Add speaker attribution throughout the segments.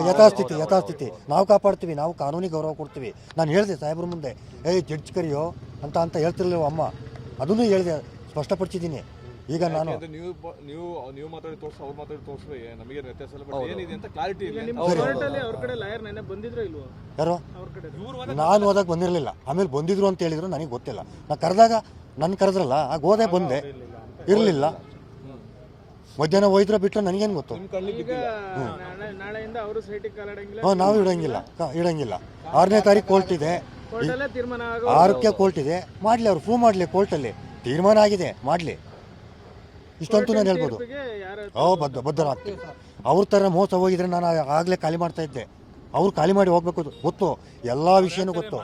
Speaker 1: ಯಥಾಸ್ಥಿತಿ ನಾವು ಕಾಪಾಡ್ತೀವಿ, ನಾವು ಕಾನೂನಿಗೆ ಗೌರವ ಕೊಡ್ತೀವಿ. ನಾನು ಹೇಳಿದೆ ಸಾಹೇಬ್ರ ಮುಂದೆ, ಜಡ್ಜ್ ಕರಿಯೋ ಅಂತ ಹೇಳ್ತಿರ್ಲಿಲ್ಲ ಅಮ್ಮ, ಅದನ್ನು ಹೇಳಿದೆ, ಸ್ಪಷ್ಟಪಡಿಸಿದ್ದೀನಿ. ಈಗ ನಾನು
Speaker 2: ನೀವು ಮಾತಾಡಿ ತೋರಿಸಿ ಅವ್ರು ಮಾತಾಡಿ ತೋರಿಸ್ರಿ, ನಮಗೆ ವ್ಯತ್ಯಾಸ ಏನಿದೆ ಅಂತ ಕ್ಲಾರಿಟಿ ಇಲ್ಲ.
Speaker 1: ಯಾರೋ ನಾನು ಹೋದಾಗ ಬಂದಿರಲಿಲ್ಲ, ಆಮೇಲೆ ಬಂದಿದ್ರು ಅಂತ ಹೇಳಿದ್ರು, ನನಗೆ ಗೊತ್ತಿಲ್ಲ. ನಾನು ಕರೆದಾಗ ಕರೆದ್ರಲ್ಲ, ಆಗ ಹೋದೆ, ಬಂದೆ, ಇರಲಿಲ್ಲ. ಮಧ್ಯಾಹ್ನ ಹೋಯ್ದ್ರ ಬಿಟ್ಟರೆ ನನಗೇನು ಗೊತ್ತು. ನಾವು ಇಡಂಗಿಲ್ಲ. 6ನೇ ತಾರೀಕು ಕೋರ್ಟ್ ಇದೆ, 6ಕ್ಕೆ ಕೋರ್ಟ್ ಇದೆ, ಮಾಡಲಿ, ಅವ್ರು ಪ್ರೂವ್ ಮಾಡಲಿ, ಕೋರ್ಟಲ್ಲಿ ತೀರ್ಮಾನ ಆಗಿದೆ, ಮಾಡಲಿ. ಇಷ್ಟಂತೂ ನಾನು ಹೇಳ್ಬೋದು. ಬದ್ಧರಾಗ್ತೀವಿ. ಅವ್ರ ಥರ ಮೋಸ ಹೋಗಿದ್ರೆ ನಾನು ಆಗಲೇ ಖಾಲಿ ಮಾಡ್ತಾ ಇದ್ದೆ. ಅವ್ರು ಖಾಲಿ ಮಾಡಿ ಹೋಗ್ಬೇಕು, ಗೊತ್ತು, ಎಲ್ಲ ವಿಷಯನೂ ಗೊತ್ತು,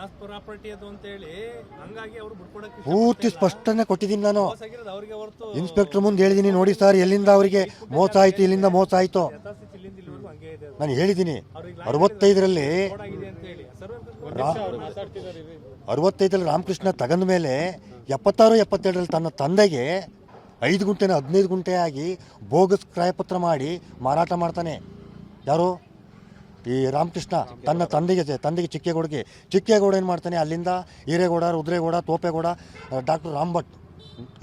Speaker 1: ಪೂರ್ತಿ ಸ್ಪಷ್ಟನೆ ಕೊಟ್ಟಿದ್ದೀನಿ. ನಾನು ಇನ್ಸ್ಪೆಕ್ಟರ್ ಮುಂದೆ ಹೇಳಿದ್ದೀನಿ, ನೋಡಿ ಸರ್, ಎಲ್ಲಿಂದ ಅವರಿಗೆ ಮೋಸ ಆಯಿತು, ಇಲ್ಲಿಂದ ಮೋಸ ಆಯಿತು ನಾನು ಹೇಳಿದ್ದೀನಿ. 65ರಲ್ಲಿ ರಾಮಕೃಷ್ಣ ತಗಂದ ಮೇಲೆ 76, 77ರಲ್ಲಿ ತನ್ನ ತಂದೆಗೆ 5 ಗುಂಟೆನ 15 ಗುಂಟೆ ಆಗಿ ಬೋಗಸ್ ಕ್ರಯಪತ್ರ ಮಾಡಿ ಮಾರಾಟ ಮಾಡ್ತಾನೆ. ಯಾರು? ಈ ರಾಮಕೃಷ್ಣ ತನ್ನ ತಂದೆಗೆ ಚಿಕ್ಕೇಗೌಡ ಏನು ಮಾಡ್ತಾನೆ, ಅಲ್ಲಿಂದ ಹಿರೇಗೌಡ, ರುದ್ರೇಗೌಡ, ತೋಪೇಗೌಡ, ಡಾಕ್ಟರ್ ರಾಮ್ ಭಟ್,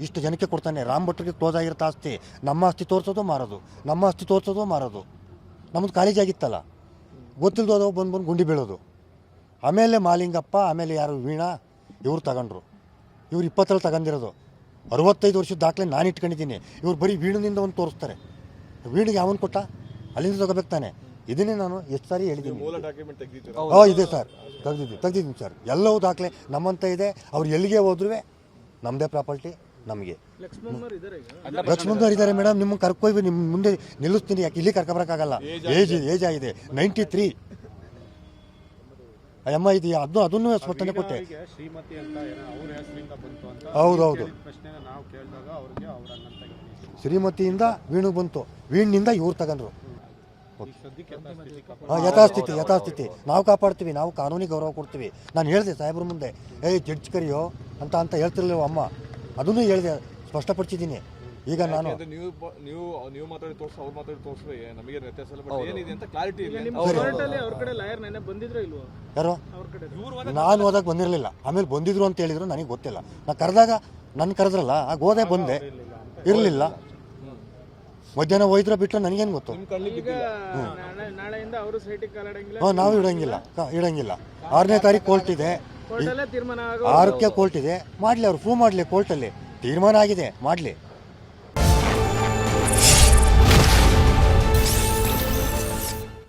Speaker 1: ಇಷ್ಟು ಜನಕ್ಕೆ ಕೊಡ್ತಾನೆ. ರಾಮ್ ಭಟ್ರಿಗೆ ಕ್ಲೋಸ್ ಆಗಿರುತ್ತೆ ಆಸ್ತಿ. ನಮ್ಮ ಆಸ್ತಿ ತೋರಿಸೋದು ಮಾರೋದು. ನಮ್ಮದು ಕಾಲೇಜ್ ಆಗಿತ್ತಲ್ಲ, ಗೊತ್ತಿಲ್ದೋದು ಬಂದು ಗುಂಡಿ ಬೀಳೋದು. ಆಮೇಲೆ ಮಾಲಿಂಗಪ್ಪ, ಆಮೇಲೆ ಯಾರು ವೀಣಾ, ಇವ್ರು ತಗೊಂಡ್ರು. ಇವ್ರು 20ರಲ್ಲಿ ತಗೊಂಡಿರೋದು. 65 ವರ್ಷದ ದಾಖಲೆ ನಾನು ಇಟ್ಕೊಂಡಿದ್ದೀನಿ. ಇವ್ರು ಬರೀ ವೀಣನಿಂದ ಒಂದು ತೋರಿಸ್ತಾರೆ. ವೀಣಿಗೆ ಯಾವನು ಕೊಟ್ಟ? ಅಲ್ಲಿಂದ ತಗೋಬೇಕು ತಾನೆ. ಇದನ್ನೇ ನಾನು ಎಷ್ಟು ಸಾರಿ ಹೇಳಿದ್ದೀನಿ. ಇದೆ ಸರ್, ತೆಗ್ದಿದ್ದೀನಿ ಸರ್, ಎಲ್ಲವೂ ದಾಖಲೆ ನಮ್ಮಂತ ಇದೆ. ಅವ್ರು ಎಲ್ಲಿಗೆ ಹೋದ್ರೂ ನಮ್ಮದೇ ಪ್ರಾಪರ್ಟಿ, ನಮಗೆ. ಲಕ್ಷ್ಮಣವ್ರು ಇದ್ದಾರೆ ಮೇಡಮ್, ನಿಮ್ಮನ್ನು ಕರ್ಕೊಯ್ದು ನಿಮ್ಮ ಮುಂದೆ ನಿಲ್ಲಿಸ್ತೀನಿ. ಯಾಕೆ ಇಲ್ಲಿ ಕರ್ಕೊಬರೋಕ್ಕಾಗಲ್ಲ, ಏಜ್ ಆಗಿದೆ, 93. ಅಮ್ಮ ಇದು ಅದನ್ನು ಸ್ಪಷ್ಟನೆ ಕೊಟ್ಟೆ. ಹೌದೌದು, ಶ್ರೀಮತಿಯಿಂದ ವೀಣು ಬಂತು, ವೀಣಿನಿಂದ ಇವ್ರು ತಗೊಂಡ್ರು. ಯಥಾಸ್ಥಿತಿ ನಾವು ಕಾಪಾಡ್ತೀವಿ, ನಾವು ಕಾನೂನಿಗೆ ಗೌರವ ಕೊಡ್ತೀವಿ. ನಾನು ಹೇಳಿದೆ ಸಾಹೇಬ್ರ ಮುಂದೆ, ಜಡ್ಜ್ ಕರಿಯೋ ಅಂತ ಹೇಳ್ತಿರ್ಲಿಲ್ಲ ಅಮ್ಮ, ಅದನ್ನು ಹೇಳಿದೆ, ಸ್ಪಷ್ಟಪಡಿಸಿದ್ದೀನಿ. ಈಗ ನಾನು
Speaker 2: ನೀವು ಮಾತಾಡಿ ತೋರಿಸಿ ಅವ್ರು ಮಾತಾಡಿ ತೋರಿಸ್ರಿ, ನಮಗೆ ವ್ಯತ್ಯಾಸ ಏನಿದೆ ಅಂತ ಕ್ಲಾರಿಟಿ ಇಲ್ಲ.
Speaker 1: ಯಾರೋ ನಾನು ಹೋದಾಗ ಬಂದಿರಲಿಲ್ಲ, ಆಮೇಲೆ ಬಂದಿದ್ರು ಅಂತ ಹೇಳಿದ್ರು, ನನಗೆ ಗೊತ್ತಿಲ್ಲ. ನಾನು ಕರೆದಾಗ ಕರೆದ್ರಲ್ಲ, ಆಗ ಹೋದೆ, ಬಂದೆ, ಇರಲಿಲ್ಲ. ಮಧ್ಯಾಹ್ನ ಹೋಯ್ದ್ರ ಬಿಟ್ಟರೆ ನನಗೇನು ಗೊತ್ತು. ನಾವು ಇಡಂಗಿಲ್ಲ. 6ನೇ ತಾರೀಕು ಕೋರ್ಟ್ ಇದೆ, 6ಕ್ಕೆ ಕೋರ್ಟ್ ಇದೆ, ಮಾಡಲಿ, ಅವ್ರು ಪ್ರೂವ್ ಮಾಡಲಿ, ಕೋರ್ಟಲ್ಲಿ ತೀರ್ಮಾನ ಆಗಿದೆ, ಮಾಡಲಿ.